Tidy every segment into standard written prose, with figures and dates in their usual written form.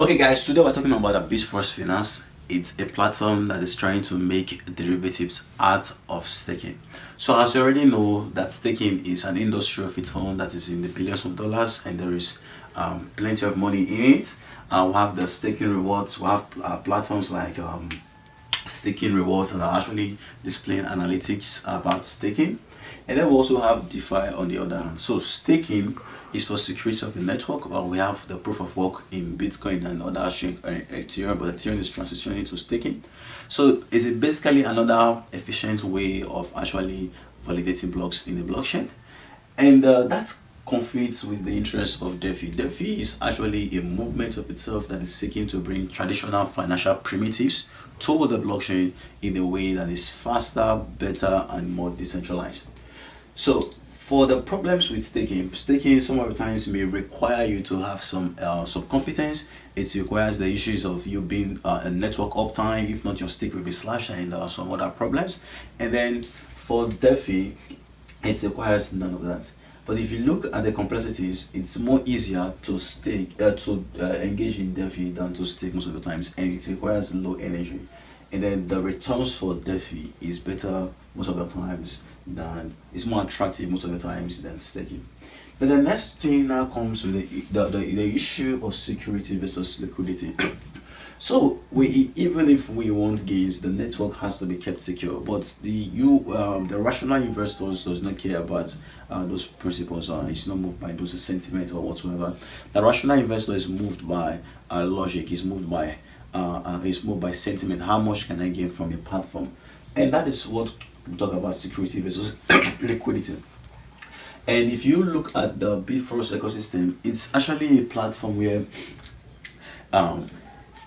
Okay, guys, today we're talking about a Bifrost Finance. It's a platform that is trying to make derivatives out of staking. So, as you already know, that staking is an industry of its own that is in the billions of dollars, and there is plenty of money in it. We have the staking rewards. We have platforms like staking rewards that are actually displaying analytics about staking. And then we also have DeFi on the other hand. So staking is for security of the network. Well, we have the proof of work in Bitcoin and other Ethereum, but Ethereum is transitioning to staking. So is it basically another efficient way of actually validating blocks in the blockchain? And that conflicts with the interests of DeFi. DeFi is actually a movement of itself that is seeking to bring traditional financial primitives to the blockchain in a way that is faster, better, and more decentralized. So for the problems with staking some of the times may require you to have some competence. It requires the issues of you being a network uptime. If not, your stake will be slashed and some other problems. And then for DeFi, it requires none of that. But if you look at the complexities, it's more easier to stake to engage in DeFi than to stake most of the times, and it requires low energy. And then the returns for DeFi is better most of the times than it's more attractive most of the times than staking. But the next thing now comes with the issue of security versus liquidity. So we even if we want gains, the network has to be kept secure. But the rational investors does not care about those principles. It's not moved by those sentiments or whatsoever. The rational investor is moved by logic. Is moved by sentiment. How much can I gain from a platform? And that is what we talk about security versus liquidity. And if you look at the Bifrost ecosystem, it's actually a platform where um,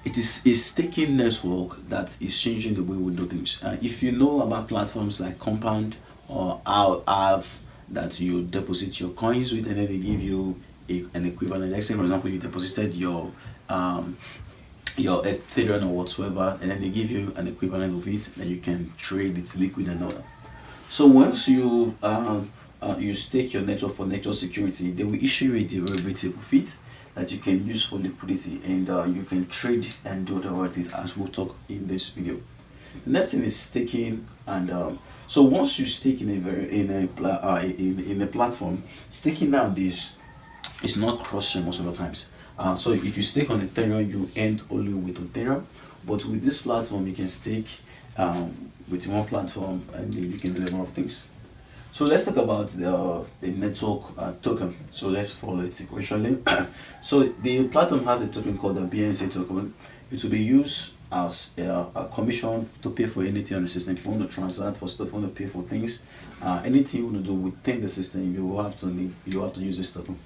it is a staking network that is changing the way we do things. If you know about platforms like Compound or Aave that you deposit your coins with, and then they give you an equivalent. Let's say, for example, you deposited your Ethereum or whatsoever, and then they give you an equivalent of it, then you can trade it liquid and all that. So once you stake your network for network security, they will issue you a derivative of it that you can use for liquidity, and you can trade and do whatever it is as we'll talk in this video. The next thing is staking, and so once you stake in a in a platform, staking nowadays is not cross-chain most of the times. So if you stake on Ethereum, you end only with Ethereum, but with this platform, you can stake with one platform and you can do a lot of things. So let's talk about the network token. So let's follow it sequentially. So the platform has a token called the BNC token. It will be used as a commission to pay for anything on the system. If you want to transact for stuff, you want to pay for things, anything you want to do within the system, you have to use this token.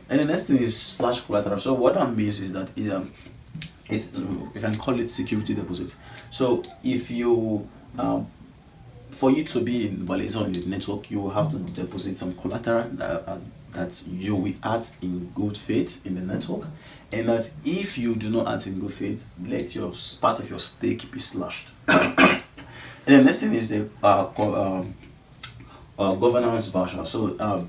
And the next thing is slash collateral. So what that means is that you can call it security deposit. So if you for you to be in validation on the network, you have to deposit some collateral that you will act in good faith in the network, and that if you do not act in good faith, let your part of your stake be slashed. And the next thing is the governance version. So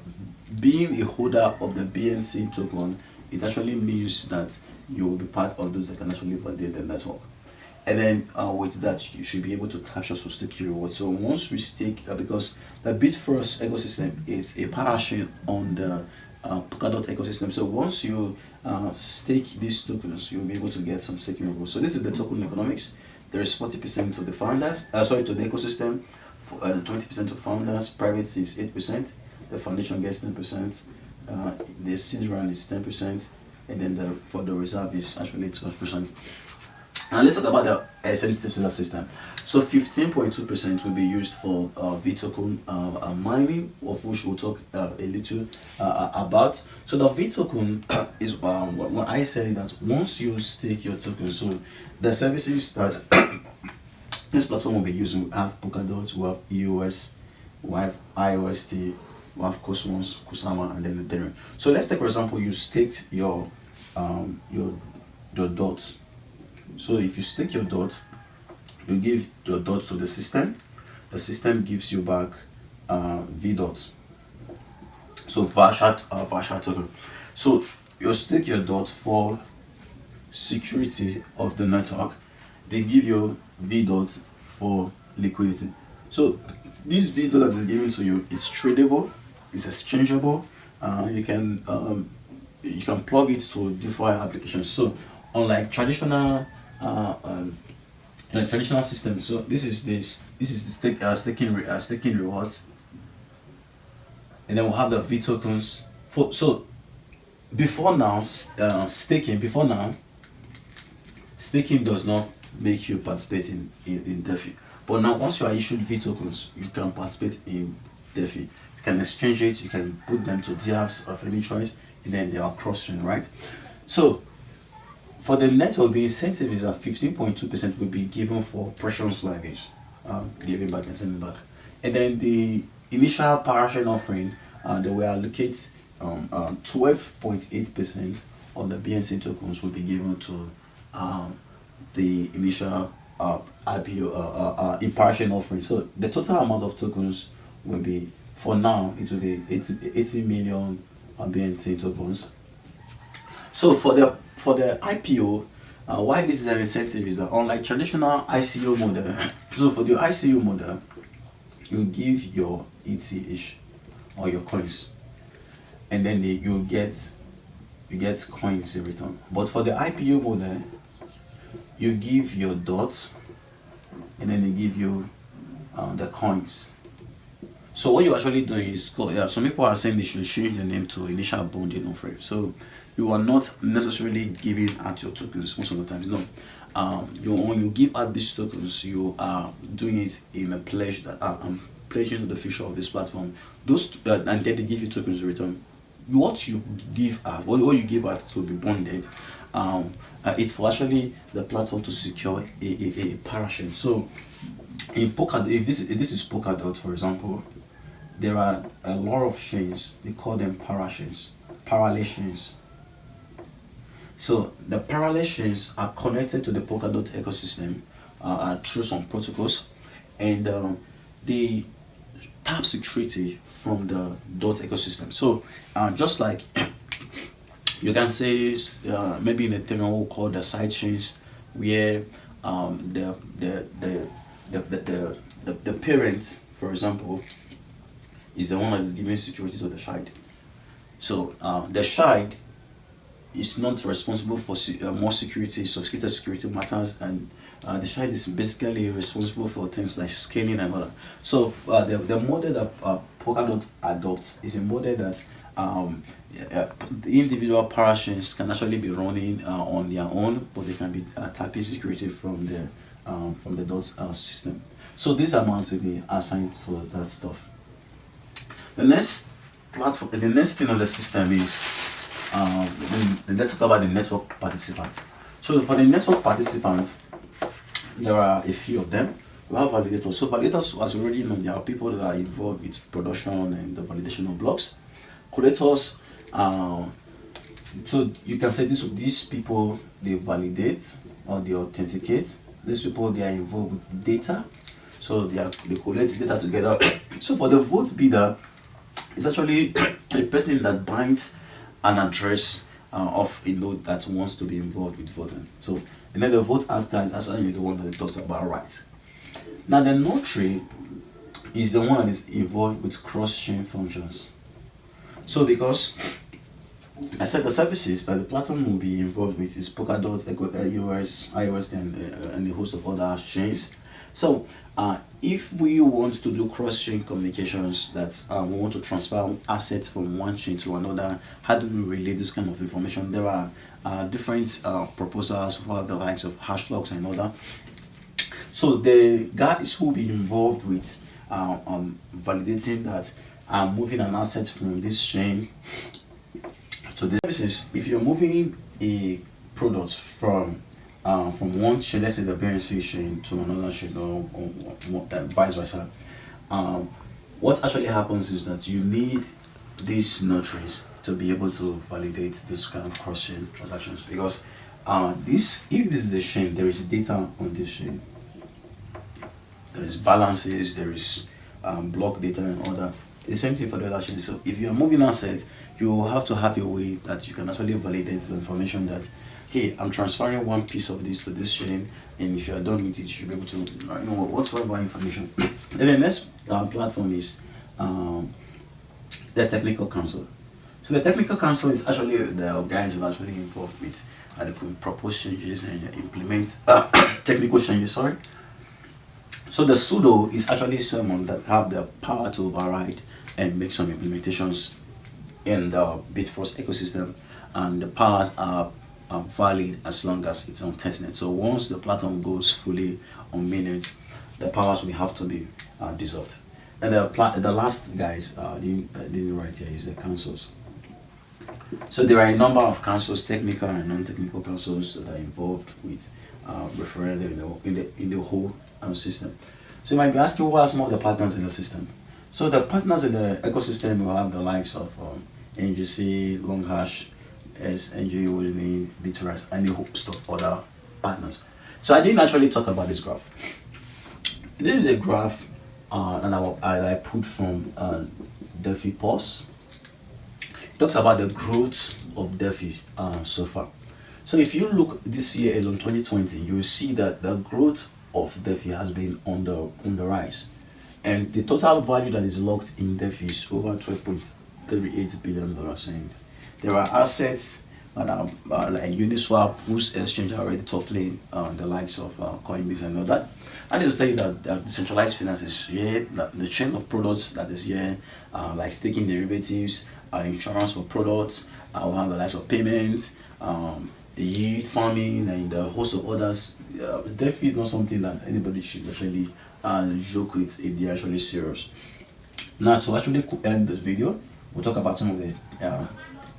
being a holder of the BNC token, it actually means that you will be part of those that can actually validate the network. And then with that, you should be able to capture some stake rewards. So once we stake, because the Bitfrost ecosystem is a parachain on the Polkadot ecosystem. So once you stake these tokens, you'll be able to get some staking rewards. So this is the token economics. There is 40% to the founders, to the ecosystem, 20% to founders, private is 8%, the foundation gets 10%, the seed round is 10%, and then for the reserve is actually 12%. Now let's talk about the SLT solar system. So 15.2% will be used for vToken mining, of which we'll talk a little about. So the vToken is when I say that once you stake your token, so the services that this platform will be using, we have Polkadot, we have EOS, we have IOST, we have Cosmos, Kusama, and then Ethereum. So let's take for example, you staked your dot. So if you stake your dot, you give your dot to the system. The system gives you back V dot. So Varshat token. So you stake your dot for security of the network, they give you V dot for liquidity. So this V dot that is given to you, it's tradable, it's exchangeable. You can plug it to DeFi applications. So unlike traditional traditional system, so this is the staking rewards, and then we'll have the vTokens. So before now, staking does not make you participate in DeFi. But now, once you are issued vTokens, you can participate in DeFi. You can exchange it, you can put them to DApps of any choice, and then they are cross-chain, right? So for the network, the incentive is that 15.2% will be given for precious luggage, giving back and sending back. And then the initial parachain offering, they will allocate 12.8% of the BNC tokens will be given to the initial IPO in parachain offering. So the total amount of tokens will be, for now, it will be 80 million BNC tokens. So for the IPO, why this is an incentive is that unlike traditional ICO model, so for the ICO model, you give your ETH or your coins, and then you get coins in return. But for the IPO model, you give your dots, and then they give you the coins. So what you're actually doing is, some people are saying they should change the name to initial bonding offering. So you are not necessarily giving out your tokens most of the time. No, when you give out these tokens, you are doing it in a pledge that I'm pledging to the future of this platform. Those and then they give you tokens in return. What you give out, what you give out to be bonded, it's for actually the platform to secure a parachain. So in Polkadot, if this is Polkadot, for example, there are a lot of chains. They call them parachains, parallel chains. So the parallel chains are connected to the Polkadot ecosystem through some protocols, and they tap security from the dot ecosystem. So just like you can say maybe in Ethereum we'll call the side chains, where the parent, for example, is the one that is giving security to the child. So the child is not responsible for more security, sophisticated security matters, and the child is basically responsible for things like scaling and all that. So the model that Polkadot adopts is a model that the individual parachains can actually be running on their own, but they can be tapping security from the dot system. So these amounts will be assigned to that stuff. The next thing on the system is let's talk about the network participants. So for the network participants, there are a few of them. We have validators. So validators, as we already know, there are people that are involved with production and the validation of blocks. Collectors, so you can say these people, they validate or they authenticate. These people, they are involved with data, so they collect data together. So for the vote bidder, it's actually a person that binds an address of a node that wants to be involved with voting. So, and then the vote asker is actually the one that talks about rights. Now the notary is the one that is involved with cross-chain functions. So because I said the services that the platform will be involved with is Polkadot, IOST, and a host of other chains. So if we want to do cross-chain communications, that we want to transfer assets from one chain to another, how do we relay this kind of information? There are different proposals for the likes of hash logs and other. So the guys who will be involved with validating that moving an asset from this chain to the services. If you're moving a product from one chain, let's say the BNC chain, to another chain, or vice versa, what actually happens is that you need these notaries to be able to validate this kind of cross-chain transactions, because if this is a chain, there is data on this chain, there is balances, there is block data and all that. The same thing for the other chain. So if you are moving assets, you have to have a way that you can actually validate the information that, hey, I'm transferring one piece of this to this chain, and if you are done with it, you should be able to know whatsoever information. And the next platform is the technical council. So the technical council is actually the guys that are actually involved with the propose changes and implement technical changes. Sorry. So the pseudo is actually someone that have the power to override and make some implementations in the Bifrost ecosystem, and the powers are valid as long as it's on testnet. So once the platform goes fully on mainnet, the powers will have to be dissolved. And the last guys didn't write here is the councils. So there are a number of councils, technical and non-technical councils that are involved with referendum in the whole system. So you might be asking, what are some of the partners in the system? So the partners in the ecosystem will have the likes of NGC, Longhash, SNG, Wozni, Bitrust, and a host of other partners. So I didn't actually talk about this graph. This is a graph that I put from DeFi Pulse. It talks about the growth of DeFi so far. So if you look this year alone, 2020, you will see that the growth of DeFi has been on the rise, and the total value that is locked in DeFi is over $12.38 billion. And there are assets that are like Uniswap, whose exchange are already top lane, the likes of Coinbase and all that. I need to tell you that decentralized finance is here, that the chain of products that is here, like staking derivatives, insurance for products, we have the likes of payments, yield farming, and a host of others. DeFi is not something that anybody should actually joke with if they're actually serious. Now, to actually end this video, we'll talk about some of the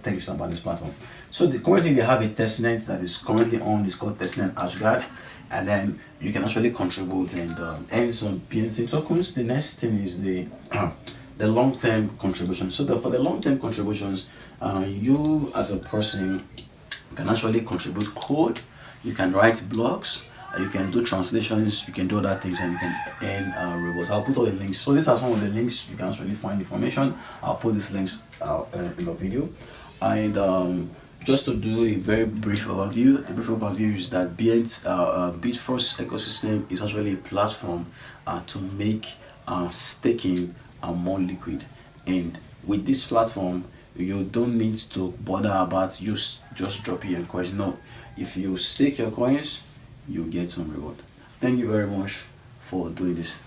things about this platform. So currently they have a testnet that is currently on. It's called testnet Ashguard, and then you can actually contribute and earn some PNC tokens. The next thing is the long-term contribution. So for the long-term contributions, you as a person can actually contribute code, you can write blogs, you can do translations, you can do other things, and you can earn rewards. I'll put all the links. So these are some of the links you can actually find information. I'll put these links in the video. And just to do a very brief overview, the brief overview is that Bifrost ecosystem is actually a platform to make staking more liquid. And with this platform, you don't need to bother about just dropping your coins. No, if you stake your coins, you get some reward. Thank you very much for doing this.